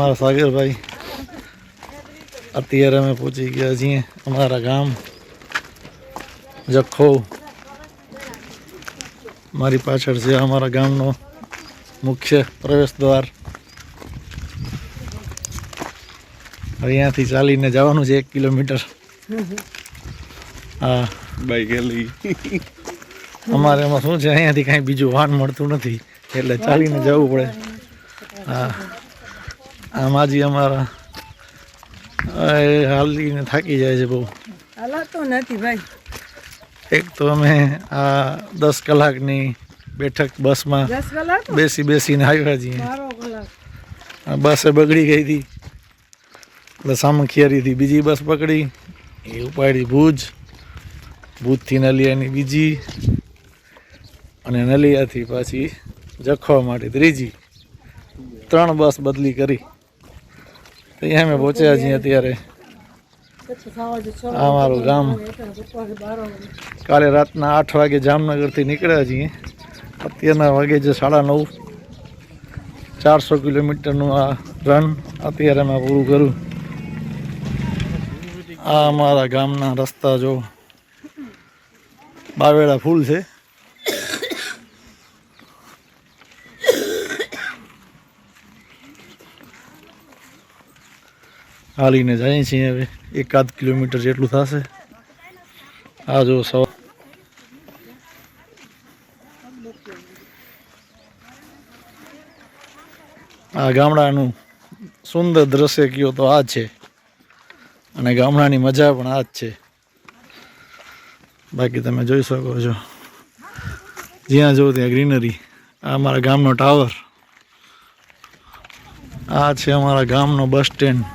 અમારા સાગરભાઈ અત્યારે અમે પહોંચી ગયા છીએ અમારા ગામ જખો. મારી પાછળ છે અમારા ગામનો મુખ્ય પ્રવેશ દ્વાર. અહીંયાથી ચાલીને જવાનું છે 1 કિલોમીટર. હા, બાઈક લઈ અમારે એમાં શું છે, અહીંયાથી કાંઈ બીજું વાહન મળતું નથી એટલે ચાલીને જવું પડે. હા, આમ આજી અમારા હાલીને થાકી જાય છે બહુ. હાલાતો નથી ભાઈ. એક તો અમે આ 10 કલાકની બેઠક બસમાં 10 કલાક બેસીને આવ્યા છીએ. 12 કલાક. બસ બગડી ગઈ હતી એટલે સામખિયારીથી બીજી બસ પકડી, એ ઉપાડી ભૂજથી નલિયાની બીજી, અને નલિયાથી પાછી જખવા માટે ત્રીજી. 3 બસ બદલી કરી. અહીંયા અમે પહોંચ્યા છીએ અત્યારે. આ મારું ગામ. કાલે રાતના 8 વાગે જામનગરથી નીકળ્યા છીએ. અત્યારના વાગે છે 9:30. 400 કિલોમીટરનું આ રન અત્યારે મેં પૂરું કર્યું. આ અમારા ગામના રસ્તા જો બાવેડા ફૂલ છે. હાલીને જઈએ છીએ હવે. 1-8 કિલોમીટર જેટલું થશે. આ જો સવાર આ ગામડાનું સુંદર દ્રશ્ય કયો તો આ છે, અને ગામડાની મજા પણ આ જ છે. બાકી તમે જોઈ શકો છો જ્યાં જુઓ ત્યાં ગ્રીનરી. આ અમારા ગામનો ટાવર. આ છે અમારા ગામનો બસ સ્ટેન્ડ.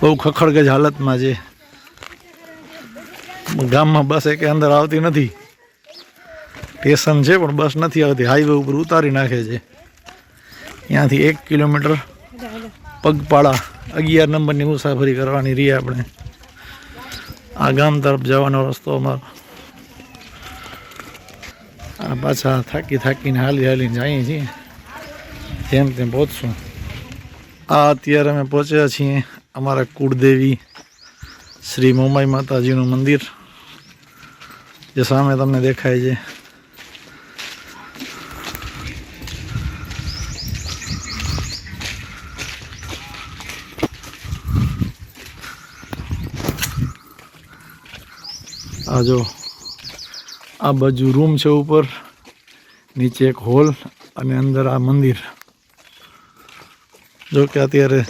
બહુ ખખડગજ હાલતમાં છે. ગામમાં બસ એકે અંદર આવતી નથી. સ્ટેશન છે પણ બસ નથી આવતી. હાઈવે ઉપર ઉતારી નાખે છે. ત્યાંથી 1 કિલોમીટર પગપાળા 11 નંબરની મુસાફરી કરવાની રહી આપણે. આ ગામ તરફ જવાનો રસ્તો અમારો. આ પાછા થાકીને હાલીને જઈએ છીએ. જેમ તેમ પહોંચશું. આ અત્યારે અમે પહોંચ્યા છીએ અમારા કુળદેવી શ્રી મોમાઈ માતાજીનું મંદિર, જે સામે તમને દેખાય છે. આ જો આ બાજુ રૂમ છે ઉપર, નીચે એક હોલ અને અંદર આ મંદિર. જો કે અત્યારે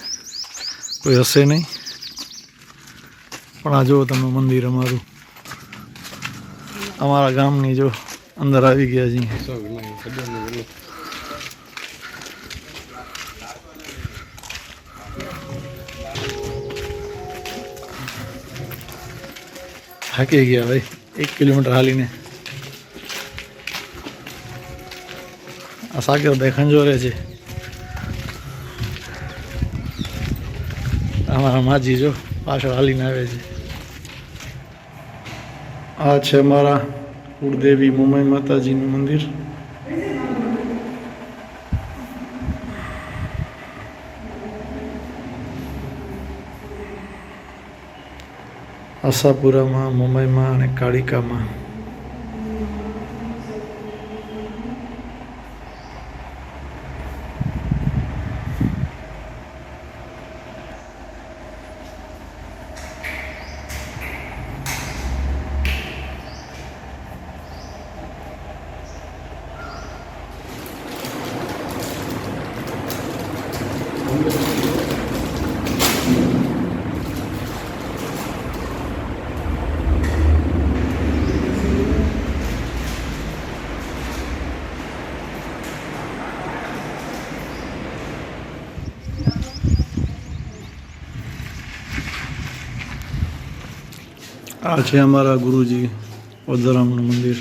કોઈ હશે નહીં, પણ આ જુઓ તમે મંદિર અમારું. અમારા ગામની જો અંદર આવી ગયા છીએ. થાકી ગયા ભાઈ 1 કિલોમીટર હાલીને. આ સાગરભાઈ ખંજોરે છે. અમારા માજી જો પાછળ હાલીને આવે છે. આ છે અમારા કુળદેવી મોમાઈ માતાજીનું મંદિર. આશાપુરામાં, મોમાઈમાં અને કાળિકામાં. આ છે અમારા ગુરુજી ઓદરામનું મંદિર.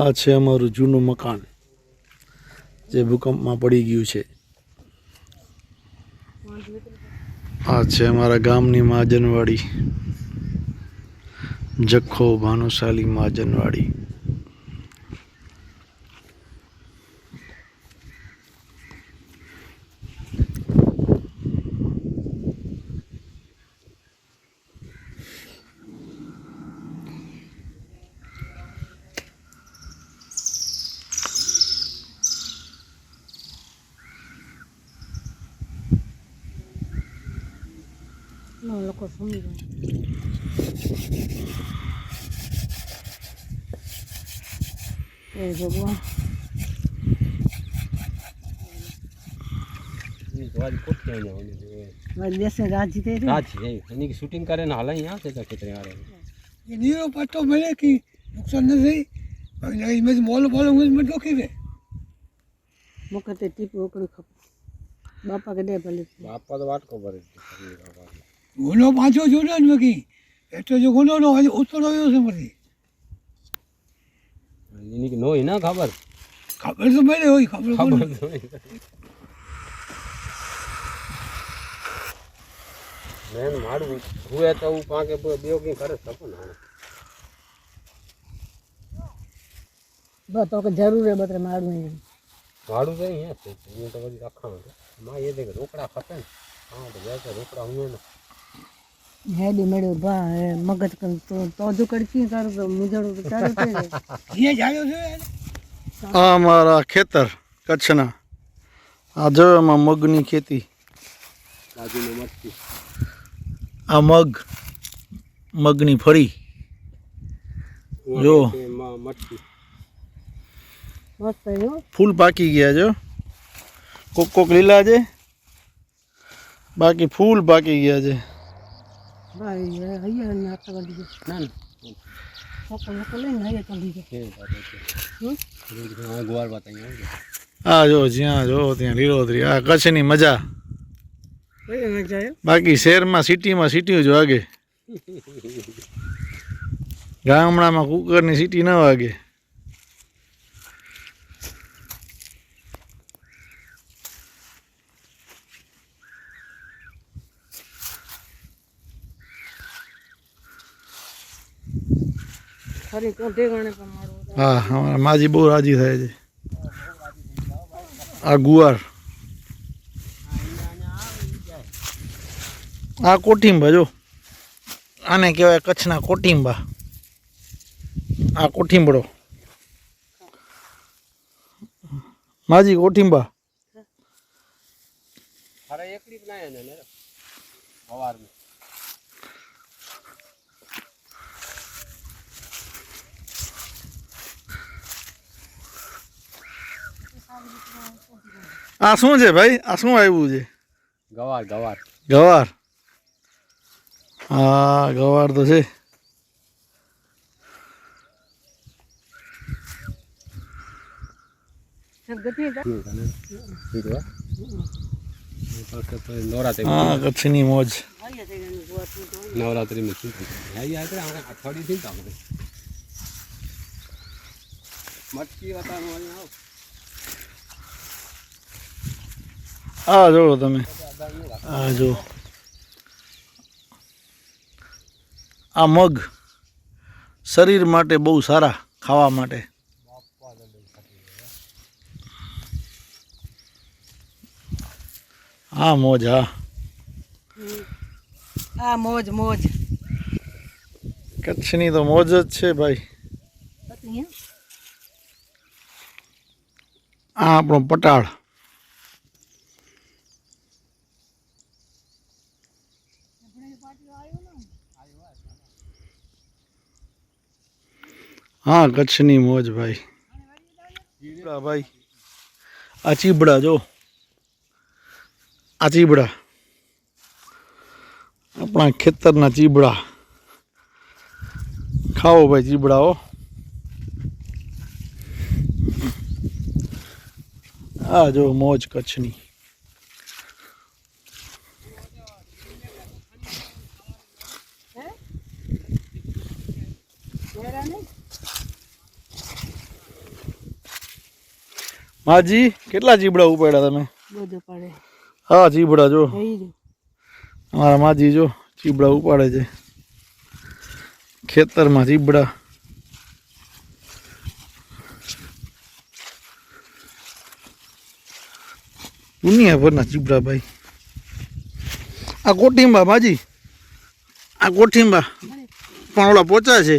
આ છે અમારું જૂનું મકાન જે ભૂકંપમાં પડી ગયું છે. આ છે અમારા ગામની મહાજનવાડી, જખો ભાનુશાલી મહાજનવાડી. લોકો સમજી એ ભગવાન દેશે રાજી થઈ એની શૂટિંગ કરે ને હાલ અહીંયા છે તો ખેતરે આ ये नीरो पट्टो मिले कि नुकसान न सही इमेज मॉल मॉल में डोकी दे મોકતે ટીપ ઓકડી ખપ બાપા કે દે ભલે બાપા તો વાટકો ભરે गोलो पांचो जोड़ा न की एटो जो गोलो नो आज उतरो यो से मरी એની કે નોય ના ખબર खबर तो मेरे होई खबर ખબર મેં મારું હુએ તો હું પાંકે બેઓ કી કરે સપન હા બસ તો કે જરૂર હે બતરે મારું મારું તો અહીંયા છે હું તો બધી રાખવાનો માં એ દેખ રોકડા ખપે ને હા તો જાય તો રોકડા હું ને હેડી મેળ્યો બા મગજ કન તો જો કરતી તારું તો મુજડું તો ચાલે છે ये जायो से આ અમારા ખેતર કચ્છના. આ જો એમાં મગની ખેતી. બાજુમાં મટકી આ મગની ફળી જો મટકી મસ્ત હે ફૂલ પાકી ગયા જો. કોક કોક લીલા છે, બાકી ફૂલ પાકી ગયા છે. ભાઈ હૈયા ને આટલા વાળી દે ના કોકો લઈને હૈયા ચાલી દે હા ગોવાર વાત અહીંયા આ જો જ્યાં જો ત્યાં લીલોતરી. આ કચ્છની મજા. કઈ મજા હે બાકી શહેરમાં સિટીમાં જ વાગે, ગામડામાં કુકરની સિટી ન વાગે. ખરી કોઠે ગણે પણ મારું હા અમારા માજી બહુ રાજી થાય છે. આ ગુવાર, આ કોઠીંબા જો, આને કહેવાય કચ્છના કોઠીંબા. આ કોઠીંબડો માજી કોઠીંબા. અરે એકડી બનાયા ને ગોવાર में આ શું છે ભાઈ? આ શું આવ્યું છે? ગવાર ગવાર ગવાર. હા ગવાર તો છે. ગતિ નવરાત્રી હા કચ્છની મોજ. હૈયા થઈ ગયું ગોવા તો નવરાત્રી में અઠવાડિયું થી આપણે મટકી વાતાવરણ આ જો તમે, આ જો આ મગ શરીર માટે બહુ સારા, ખાવા માટે. હા મોજ. હા આ મોજ મોજ કચ્છની તો મોજ જ છે ભાઈ. આ આપણો પટાળ. હા કચ્છની મોજ ભાઈ. ચીબડા ભાઈ, આ ચીબડા જો, આ ચીબડા આપણા ખેતરના ચીબડા. ખાઓ ભાઈ ચીબડાઓ. આ જો મોજ કચ્છની. હાજી કેટલા ચીબડા ઉપાડ્યા તમે? બધું પડે હા ચીબડા જો થઈ ગયું. અમારા માજી જો ચીબડા ઉપાડે છે ખેતરમાં ચીબડા. દુનિયાભરના ચીબડા ભાઈ. આ કોઠીંબા માજી, આ કોઠીંબા પણ ઓલા પોચા છે.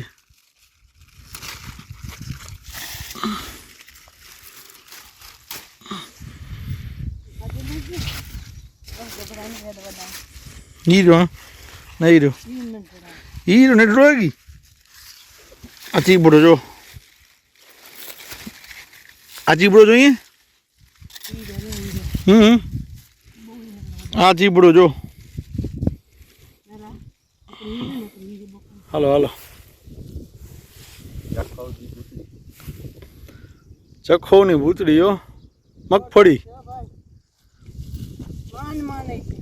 હીરો નહીં રહ્યો હીરો ને ડ્રોગી. આ ચીબડો જો, આ ચીબડો જોઈએ. આ ચીબડો જો. હાલો હાલો ચખોની ભૂતળી હો, મગફળી. માન માને છે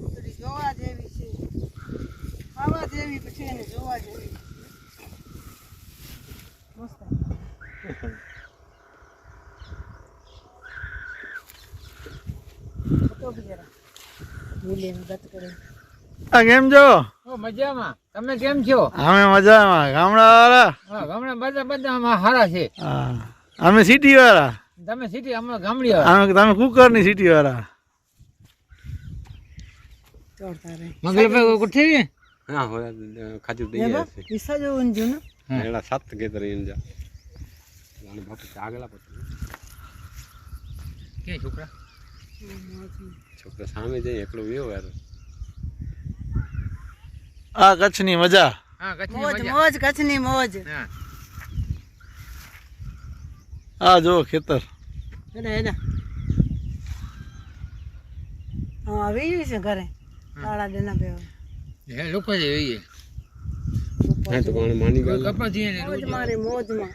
ઉતરી જોવા જેવી છે, ખાવા જેવી પછી એને જોવા જેવી મસ્ત. ફોટો બિચારા લીલે ગત કરે. આ કેમ છો? મજામાં. તમે કેમ છો? અમે મજામાં. ગામડા વાળા? હા ગામડા બધા હારા છે. હા અમે સિટી વાળા. તમે સિટી, અમે ગામડી વાળા. અમે તમે કુકર ની સિટી વાળા. ચોરતા રહે મંગલભાઈ કોઠી હા હોય ખાજુ દઈ એવા છે ઈસા જોવું જો ને એડા સાત કેતર ઇંજા અને બાપુ આગલા પછી કે છોકરા છોકરા સામે જઈ એકલો વ્યો યાર. આ કચ્છની મજા. હા કચ્છની મોજ મજા. મોજ કચ્છની મોજ. હા આ જો ખેતર. હેડા હેડા હા આવી છે ઘરે કાળા ડેના બે હે લોકો જ એવી હા તો પણ માની ગયો કપાજી ને મોજ મારી મોજમાં.